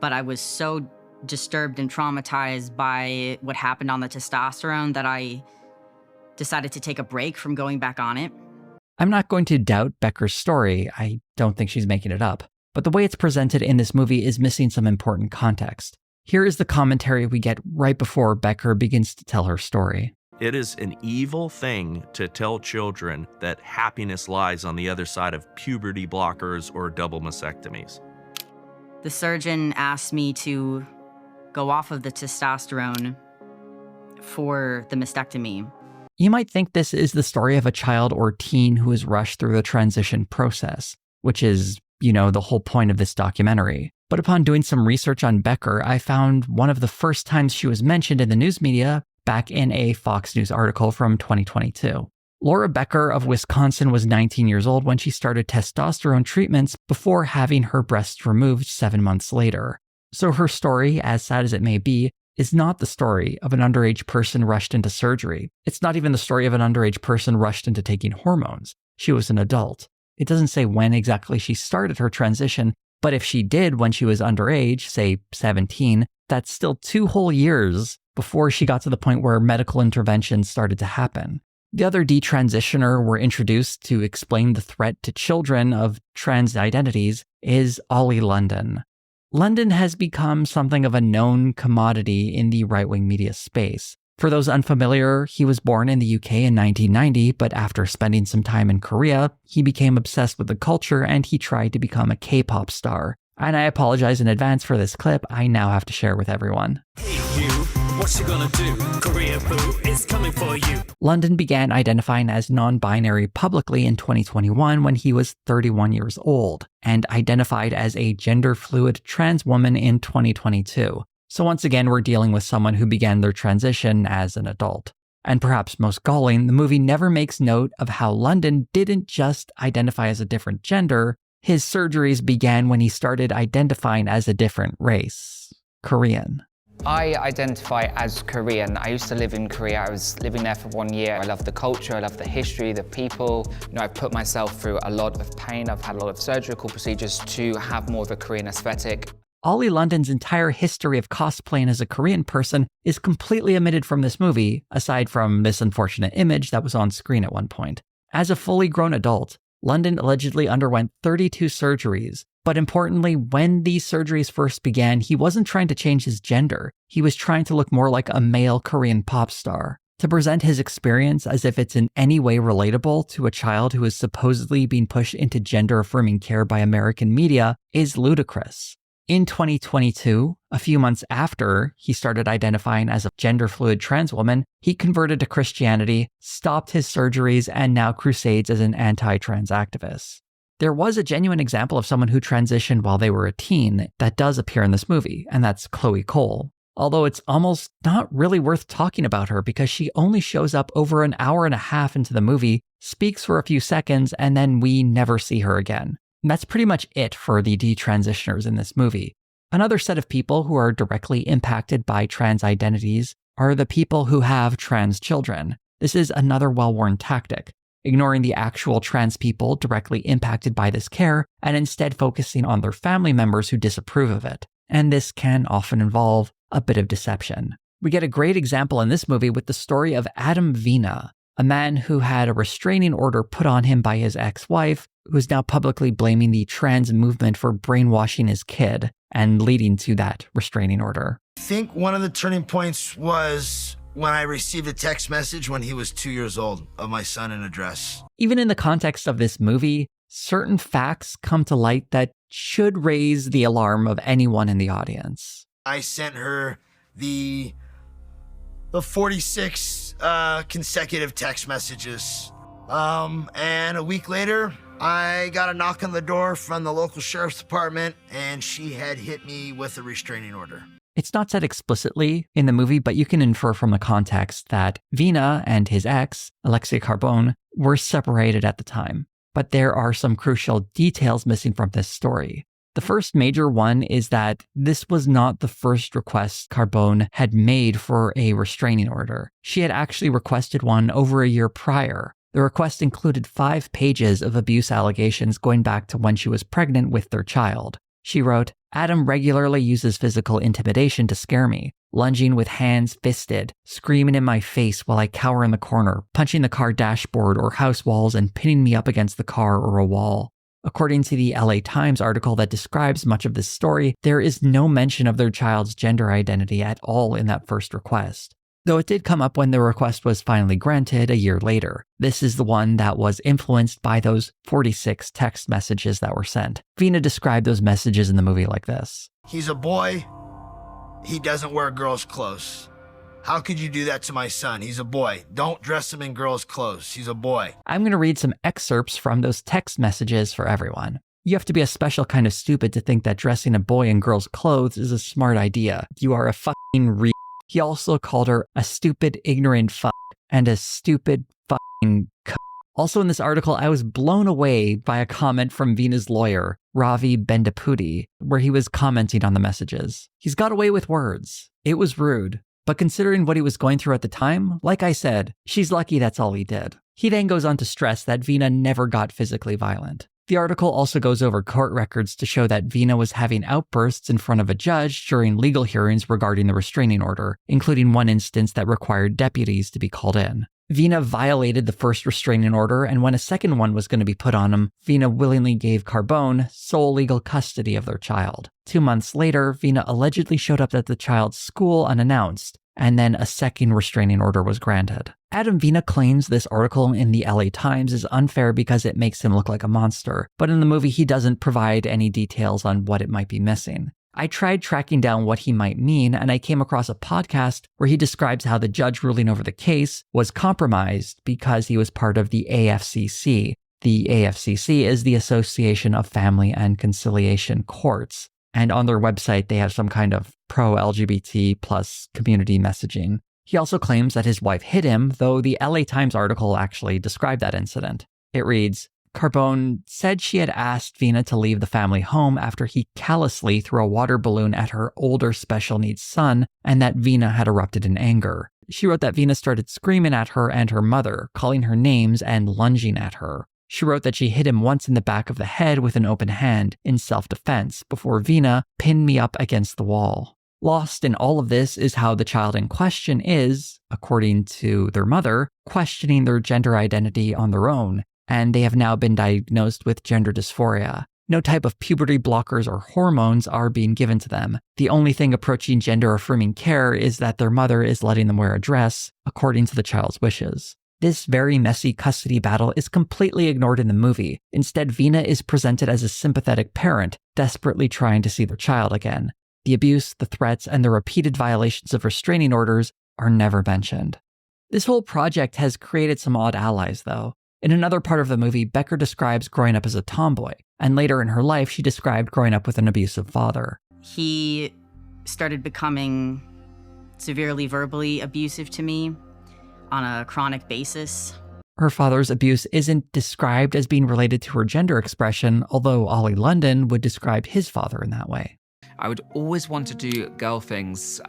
but I was so disturbed and traumatized by what happened on the testosterone that I decided to take a break from going back on it. I'm not going to doubt Becker's story. I don't think she's making it up. But the way it's presented in this movie is missing some important context. Here is the commentary we get right before Becker begins to tell her story. It is an evil thing to tell children that happiness lies on the other side of puberty blockers or double mastectomies. The surgeon asked me to go off of the testosterone for the mastectomy. You might think this is the story of a child or teen who is rushed through the transition process, which is, the whole point of this documentary. But upon doing some research on Becker, I found one of the first times she was mentioned in the news media back in a Fox News article from 2022. Laura Becker of Wisconsin was 19 years old when she started testosterone treatments before having her breasts removed 7 months later. So her story, as sad as it may be, is not the story of an underage person rushed into surgery. It's not even the story of an underage person rushed into taking hormones. She was an adult. It doesn't say when exactly she started her transition, but if she did when she was underage, say 17, that's still 2 whole years before she got to the point where medical interventions started to happen. The other detransitioner we're introduced to explain the threat to children of trans identities is Ollie London. London has become something of a known commodity in the right-wing media space. For those unfamiliar, he was born in the UK in 1990, but after spending some time in Korea, he became obsessed with the culture and he tried to become a K-pop star. And I apologize in advance for this clip I now have to share with everyone. Hey you, what you gonna do? Korea boo is coming for you. London began identifying as non-binary publicly in 2021 when he was 31 years old, and identified as a gender-fluid trans woman in 2022. So once again, we're dealing with someone who began their transition as an adult. And perhaps most galling, the movie never makes note of how London didn't just identify as a different gender. His surgeries began when he started identifying as a different race, Korean. I identify as Korean. I used to live in Korea. I was living there for 1 year. I love the culture, I love the history, the people. I've put myself through a lot of pain. I've had a lot of surgical procedures to have more of a Korean aesthetic. Ollie London's entire history of cosplaying as a Korean person is completely omitted from this movie, aside from this unfortunate image that was on screen at one point. As a fully grown adult, London allegedly underwent 32 surgeries, but importantly, when these surgeries first began, he wasn't trying to change his gender. He was trying to look more like a male Korean pop star. To present his experience as if it's in any way relatable to a child who is supposedly being pushed into gender-affirming care by American media is ludicrous. In 2022, a few months after he started identifying as a gender-fluid trans woman, he converted to Christianity, stopped his surgeries, and now crusades as an anti-trans activist. There was a genuine example of someone who transitioned while they were a teen that does appear in this movie, and that's Chloe Cole. Although it's almost not really worth talking about her because she only shows up over an hour and a half into the movie, speaks for a few seconds, and then we never see her again. And that's pretty much it for the detransitioners in this movie. Another set of people who are directly impacted by trans identities are the people who have trans children. This is another well-worn tactic, ignoring the actual trans people directly impacted by this care and instead focusing on their family members who disapprove of it. And this can often involve a bit of deception. We get a great example in this movie with the story of Adam Vina, a man who had a restraining order put on him by his ex-wife, who is now publicly blaming the trans movement for brainwashing his kid and leading to that restraining order. I think one of the turning points was when I received a text message when he was 2 years old of my son and address. Even in the context of this movie, certain facts come to light that should raise the alarm of anyone in the audience. I sent her the 46 consecutive text messages. And a week later, I got a knock on the door from the local sheriff's department, and she had hit me with a restraining order. It's not said explicitly in the movie, but you can infer from the context that Vina and his ex, Alexia Carbone, were separated at the time. But there are some crucial details missing from this story. The first major one is that this was not the first request Carbone had made for a restraining order. She had actually requested one over a year prior. The request included 5 pages of abuse allegations going back to when she was pregnant with their child. She wrote, "Adam regularly uses physical intimidation to scare me, lunging with hands fisted, screaming in my face while I cower in the corner, punching the car dashboard or house walls and pinning me up against the car or a wall." According to the LA Times article that describes much of this story, there is no mention of their child's gender identity at all in that first request. Though it did come up when the request was finally granted a year later. This is the one that was influenced by those 46 text messages that were sent. Vina described those messages in the movie like this. He's a boy. He doesn't wear girls' clothes. How could you do that to my son? He's a boy. Don't dress him in girls' clothes. He's a boy. I'm going to read some excerpts from those text messages for everyone. You have to be a special kind of stupid to think that dressing a boy in girls' clothes is a smart idea. You are a fucking He also called her a stupid, ignorant fuck and a stupid fucking c. Also in this article, I was blown away by a comment from Vina's lawyer, Ravi Bendapudi, where he was commenting on the messages. He's got away with words. It was rude. But considering what he was going through at the time, like I said, she's lucky that's all he did. He then goes on to stress that Vina never got physically violent. The article also goes over court records to show that Vina was having outbursts in front of a judge during legal hearings regarding the restraining order, including one instance that required deputies to be called in. Vina violated the first restraining order, and when a second one was going to be put on him, Vina willingly gave Carbone sole legal custody of their child. 2 months later, Vina allegedly showed up at the child's school unannounced, and then a second restraining order was granted. Adam Vina claims this article in the LA Times is unfair because it makes him look like a monster, but in the movie he doesn't provide any details on what it might be missing. I tried tracking down what he might mean, and I came across a podcast where he describes how the judge ruling over the case was compromised because he was part of the AFCC. The AFCC is the Association of Family and Conciliation Courts, and on their website they have some kind of pro-LGBT plus community messaging. He also claims that his wife hit him, though the LA Times article actually described that incident. It reads, Carbone said she had asked Vina to leave the family home after he callously threw a water balloon at her older special needs son, and that Vina had erupted in anger. She wrote that Vina started screaming at her and her mother, calling her names and lunging at her. She wrote that she hit him once in the back of the head with an open hand in self-defense before Vina pinned me up against the wall. Lost in all of this is how the child in question is, according to their mother, questioning their gender identity on their own, and they have now been diagnosed with gender dysphoria. No type of puberty blockers or hormones are being given to them. The only thing approaching gender-affirming care is that their mother is letting them wear a dress, according to the child's wishes. This very messy custody battle is completely ignored in the movie. Instead, Vina is presented as a sympathetic parent, desperately trying to see their child again. The abuse, the threats, and the repeated violations of restraining orders are never mentioned. This whole project has created some odd allies, though. In another part of the movie, Becker describes growing up as a tomboy, and later in her life, she described growing up with an abusive father. He started becoming severely verbally abusive to me on a chronic basis. Her father's abuse isn't described as being related to her gender expression, although Ollie London would describe his father in that way. I would always want to do girl things.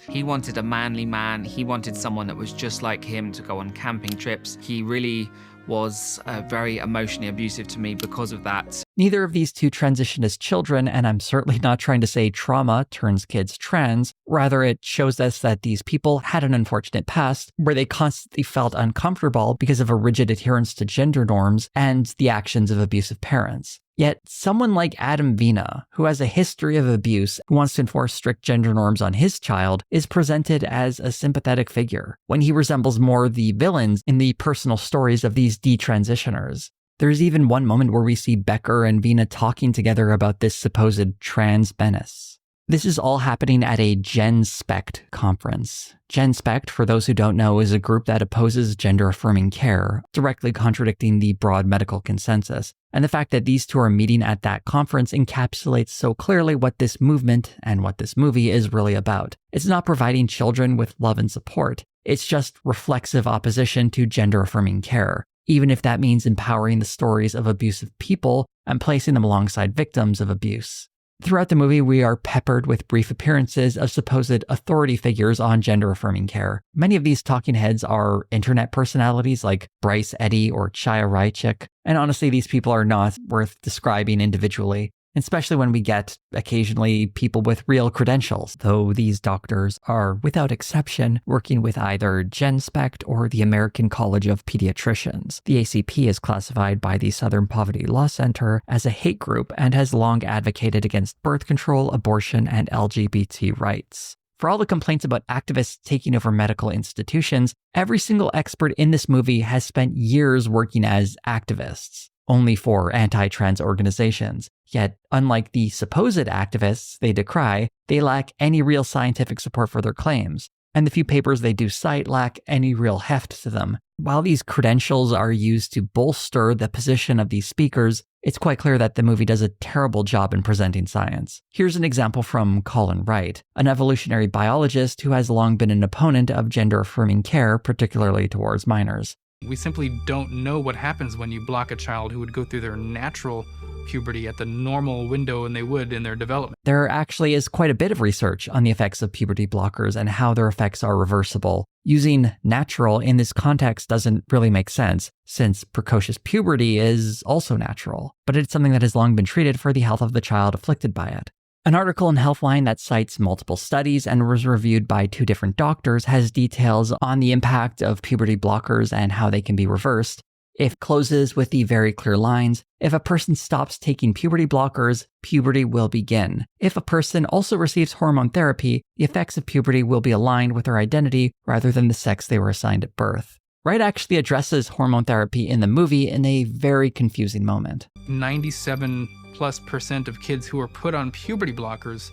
He wanted a manly man. He wanted someone that was just like him to go on camping trips. He really was very emotionally abusive to me because of that. Neither of these two transitioned as children, and I'm certainly not trying to say trauma turns kids trans. Rather, it shows us that these people had an unfortunate past where they constantly felt uncomfortable because of a rigid adherence to gender norms and the actions of abusive parents. Yet, someone like Adam Vina, who has a history of abuse, who wants to enforce strict gender norms on his child, is presented as a sympathetic figure, when he resembles more the villains in the personal stories of these detransitioners. There's even one moment where we see Becker and Vina talking together about this supposed trans menace. This is all happening at a GenSpect conference. GenSpect, for those who don't know, is a group that opposes gender-affirming care, directly contradicting the broad medical consensus. And the fact that these two are meeting at that conference encapsulates so clearly what this movement and what this movie is really about. It's not providing children with love and support. It's just reflexive opposition to gender-affirming care, even if that means empowering the stories of abusive people and placing them alongside victims of abuse. Throughout the movie, we are peppered with brief appearances of supposed authority figures on gender-affirming care. Many of these talking heads are internet personalities like Bryce Eddy or Chaya Raichik, and honestly, these people are not worth describing individually, especially when we get occasionally people with real credentials, though these doctors are, without exception, working with either GenSpect or the American College of Pediatricians. The ACP is classified by the Southern Poverty Law Center as a hate group and has long advocated against birth control, abortion, and LGBT rights. For all the complaints about activists taking over medical institutions, every single expert in this movie has spent years working as activists, only for anti-trans organizations. Yet, unlike the supposed activists they decry, they lack any real scientific support for their claims, and the few papers they do cite lack any real heft to them. While these credentials are used to bolster the position of these speakers, it's quite clear that the movie does a terrible job in presenting science. Here's an example from Colin Wright, an evolutionary biologist who has long been an opponent of gender-affirming care, particularly towards minors. We simply don't know what happens when you block a child who would go through their natural puberty at the normal window and they would in their development. There actually is quite a bit of research on the effects of puberty blockers and how their effects are reversible. Using natural in this context doesn't really make sense, since precocious puberty is also natural, but it's something that has long been treated for the health of the child afflicted by it. An article in Healthline that cites multiple studies and was reviewed by 2 different doctors has details on the impact of puberty blockers and how they can be reversed. It closes with the very clear lines, if a person stops taking puberty blockers, puberty will begin. If a person also receives hormone therapy, the effects of puberty will be aligned with their identity rather than the sex they were assigned at birth. Wright actually addresses hormone therapy in the movie in a very confusing moment. 97+% of kids who are put on puberty blockers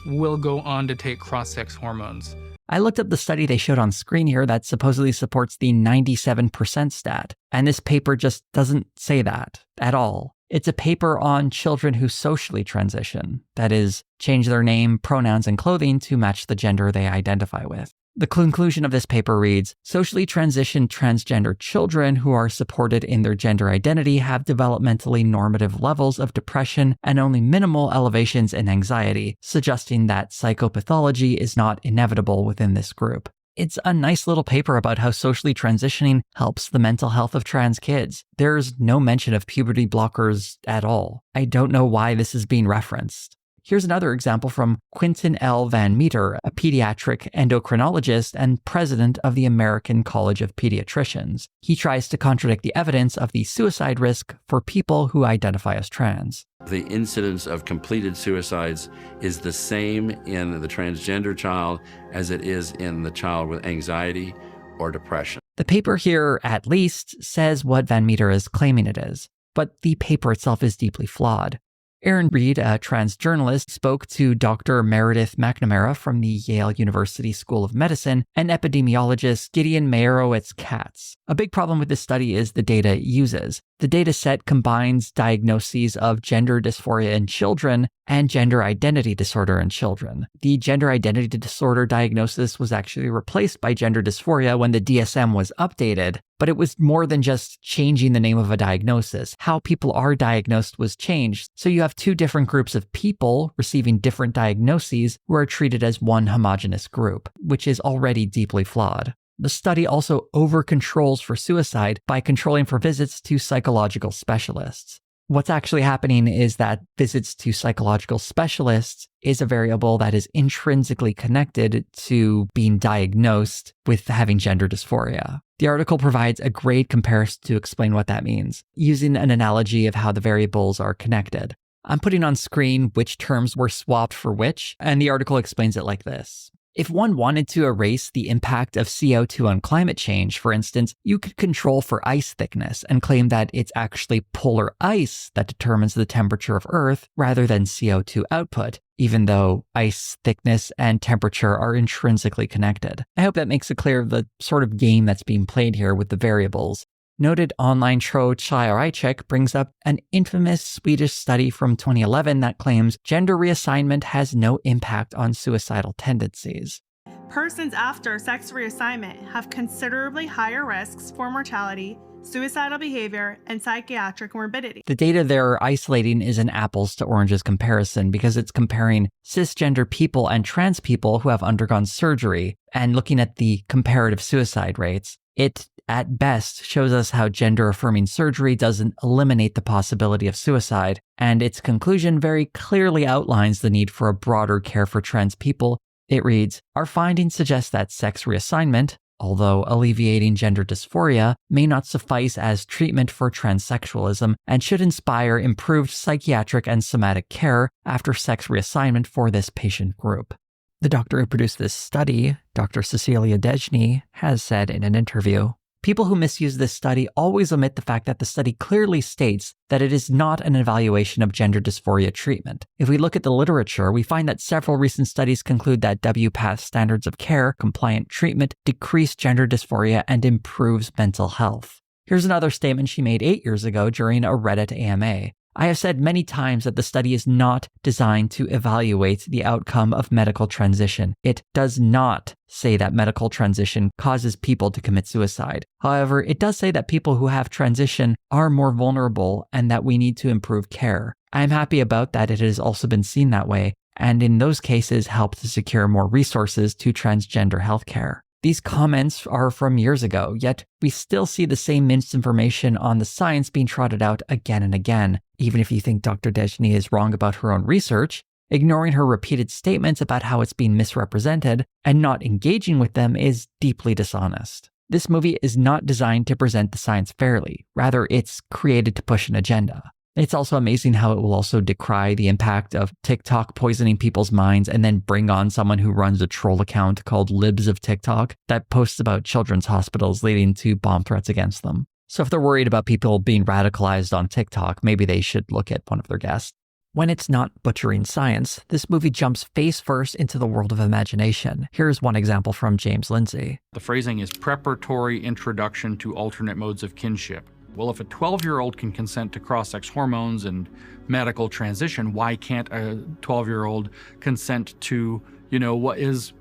will go on to take cross-sex hormones. I looked up the study they showed on screen here that supposedly supports the 97% stat, and this paper just doesn't say that at all. It's a paper on children who socially transition, that is, change their name, pronouns, and clothing to match the gender they identify with. The conclusion of this paper reads, socially transitioned transgender children who are supported in their gender identity have developmentally normative levels of depression and only minimal elevations in anxiety, suggesting that psychopathology is not inevitable within this group. It's a nice little paper about how socially transitioning helps the mental health of trans kids. There's no mention of puberty blockers at all. I don't know why this is being referenced. Here's another example from Quinton L. Van Meter, a pediatric endocrinologist and president of the American College of Pediatricians. He tries to contradict the evidence of the suicide risk for people who identify as trans. The incidence of completed suicides is the same in the transgender child as it is in the child with anxiety or depression. The paper here, at least, says what Van Meter is claiming it is, but the paper itself is deeply flawed. Aaron Reed, a trans journalist, spoke to Dr. Meredith McNamara from the Yale University School of Medicine and epidemiologist Gideon Meyerowitz-Katz. A big problem with this study is the data it uses. The data set combines diagnoses of gender dysphoria in children and gender identity disorder in children. The gender identity disorder diagnosis was actually replaced by gender dysphoria when the DSM was updated, But it was more than just changing the name of a diagnosis. How people are diagnosed was changed. So you have two different groups of people receiving different diagnoses who are treated as one homogeneous group, which is already deeply flawed. The study also over-controls for suicide by controlling for visits to psychological specialists. What's actually happening is that visits to psychological specialists is a variable that is intrinsically connected to being diagnosed with having gender dysphoria. The article provides a great comparison to explain what that means, using an analogy of how the variables are connected. I'm putting on screen which terms were swapped for which, and the article explains it like this. If one wanted to erase the impact of CO2 on climate change, for instance, you could control for ice thickness and claim that it's actually polar ice that determines the temperature of Earth rather than CO2 output, even though ice thickness and temperature are intrinsically connected. I hope that makes it clear the sort of game that's being played here with the variables. Noted online troll Chayaricek brings up an infamous Swedish study from 2011 that claims gender reassignment has no impact on suicidal tendencies. Persons after sex reassignment have considerably higher risks for mortality, suicidal behavior, and psychiatric morbidity. The data they're isolating is an apples to oranges comparison because it's comparing cisgender people and trans people who have undergone surgery and looking at the comparative suicide rates. It, at best, shows us how gender-affirming surgery doesn't eliminate the possibility of suicide, and its conclusion very clearly outlines the need for a broader care for trans people. It reads, "Our findings suggest that sex reassignment, although alleviating gender dysphoria, may not suffice as treatment for transsexualism and should inspire improved psychiatric and somatic care after sex reassignment for this patient group." The doctor who produced this study, Dr. Cecilia Dejny, has said in an interview, "People who misuse this study always omit the fact that the study clearly states that it is not an evaluation of gender dysphoria treatment. If we look at the literature, we find that several recent studies conclude that WPATH standards of care, compliant treatment, decrease gender dysphoria and improves mental health." Here's another statement she made 8 years ago during a Reddit AMA. "I have said many times that the study is not designed to evaluate the outcome of medical transition. It does not say that medical transition causes people to commit suicide. However, it does say that people who have transition are more vulnerable and that we need to improve care. I am happy about that it has also been seen that way, and in those cases help to secure more resources to transgender healthcare." These comments are from years ago, yet we still see the same misinformation on the science being trotted out again and again. Even if you think Dr. Dejny is wrong about her own research, ignoring her repeated statements about how it's being misrepresented and not engaging with them is deeply dishonest. This movie is not designed to present the science fairly. Rather, it's created to push an agenda. It's also amazing how it will also decry the impact of TikTok poisoning people's minds and then bring on someone who runs a troll account called Libs of TikTok that posts about children's hospitals leading to bomb threats against them. So if they're worried about people being radicalized on TikTok, maybe they should look at one of their guests. When it's not butchering science, this movie jumps face first into the world of imagination. Here's one example from James Lindsay. The phrasing is preparatory introduction to alternate modes of kinship. Well, if a 12-year-old can consent to cross-sex hormones and medical transition, why can't a 12-year-old consent to, what is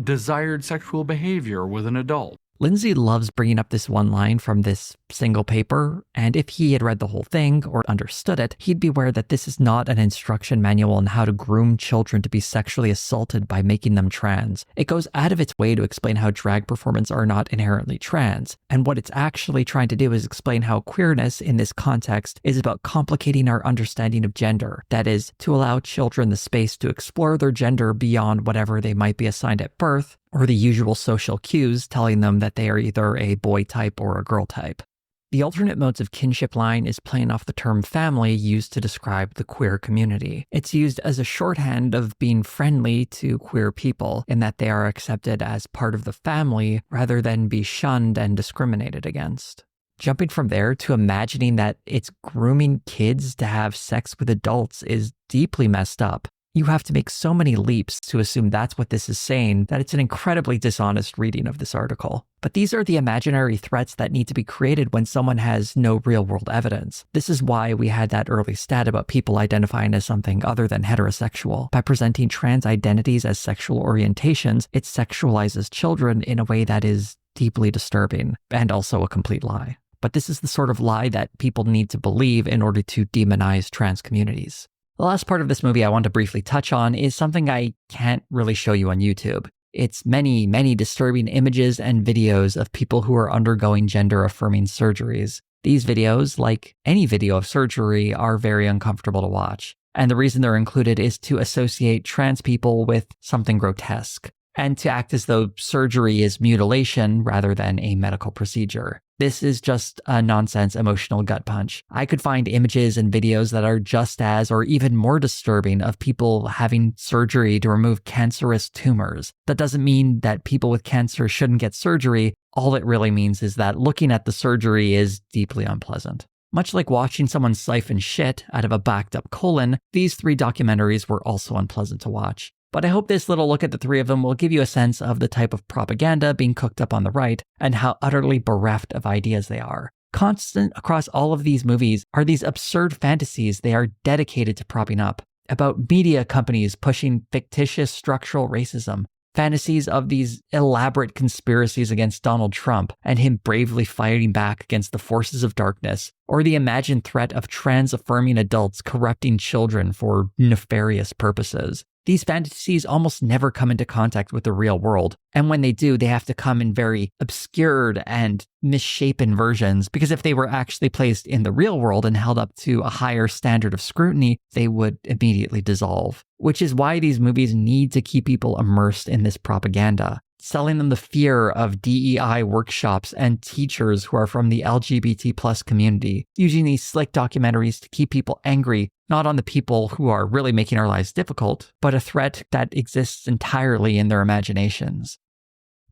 desired sexual behavior with an adult? Lindsay loves bringing up this one line from this single paper, and if he had read the whole thing or understood it, he'd be aware that this is not an instruction manual on how to groom children to be sexually assaulted by making them trans. It goes out of its way to explain how drag performers are not inherently trans, and what it's actually trying to do is explain how queerness in this context is about complicating our understanding of gender. That is, to allow children the space to explore their gender beyond whatever they might be assigned at birth, or the usual social cues telling them that they are either a boy type or a girl type. The alternate modes of kinship line is playing off the term family used to describe the queer community. It's used as a shorthand of being friendly to queer people in that they are accepted as part of the family rather than be shunned and discriminated against. Jumping from there to imagining that it's grooming kids to have sex with adults is deeply messed up. You have to make so many leaps to assume that's what this is saying that it's an incredibly dishonest reading of this article. But these are the imaginary threats that need to be created when someone has no real-world evidence. This is why we had that early stat about people identifying as something other than heterosexual. By presenting trans identities as sexual orientations, it sexualizes children in a way that is deeply disturbing and also a complete lie. But this is the sort of lie that people need to believe in order to demonize trans communities. The last part of this movie I want to briefly touch on is something I can't really show you on YouTube. It's many, many disturbing images and videos of people who are undergoing gender-affirming surgeries. These videos, like any video of surgery, are very uncomfortable to watch. And the reason they're included is to associate trans people with something grotesque, and to act as though surgery is mutilation rather than a medical procedure. This is just a nonsense emotional gut punch. I could find images and videos that are just as or even more disturbing of people having surgery to remove cancerous tumors. That doesn't mean that people with cancer shouldn't get surgery. All it really means is that looking at the surgery is deeply unpleasant. Much like watching someone siphon shit out of a backed up colon, these 3 documentaries were also unpleasant to watch. But I hope this little look at the 3 of them will give you a sense of the type of propaganda being cooked up on the right and how utterly bereft of ideas they are. Constant across all of these movies are these absurd fantasies they are dedicated to propping up about media companies pushing fictitious structural racism, fantasies of these elaborate conspiracies against Donald Trump and him bravely fighting back against the forces of darkness, or the imagined threat of trans-affirming adults corrupting children for nefarious purposes. These fantasies almost never come into contact with the real world, and when they do, they have to come in very obscured and misshapen versions, because if they were actually placed in the real world and held up to a higher standard of scrutiny, they would immediately dissolve. Which is why these movies need to keep people immersed in this propaganda, selling them the fear of DEI workshops and teachers who are from the LGBT+ community, using these slick documentaries to keep people angry, not on the people who are really making our lives difficult, but a threat that exists entirely in their imaginations.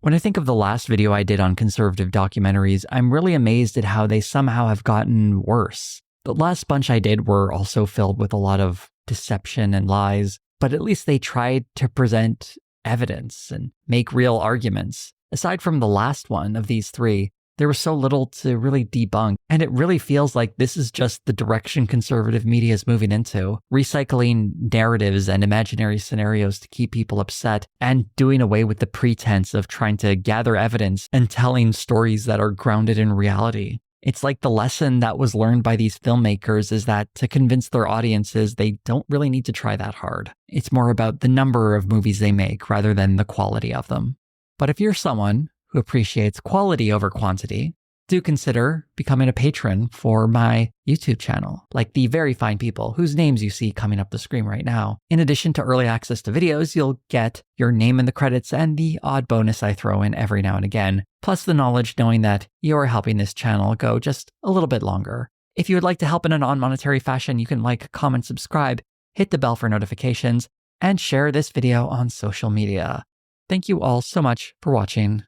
When I think of the last video I did on conservative documentaries, I'm really amazed at how they somehow have gotten worse. The last bunch I did were also filled with a lot of deception and lies, but at least they tried to present evidence and make real arguments. Aside from the last one of these 3, there was so little to really debunk, and it really feels like this is just the direction conservative media is moving into, recycling narratives and imaginary scenarios to keep people upset, and doing away with the pretense of trying to gather evidence and telling stories that are grounded in reality. It's like the lesson that was learned by these filmmakers is that to convince their audiences, they don't really need to try that hard. It's more about the number of movies they make rather than the quality of them. But if you're someone who appreciates quality over quantity, do consider becoming a patron for my YouTube channel, like the very fine people whose names you see coming up the screen right now. In addition to early access to videos, you'll get your name in the credits and the odd bonus I throw in every now and again, plus the knowledge knowing that you're helping this channel go just a little bit longer. If you would like to help in a non-monetary fashion, you can like, comment, subscribe, hit the bell for notifications, and share this video on social media. Thank you all so much for watching.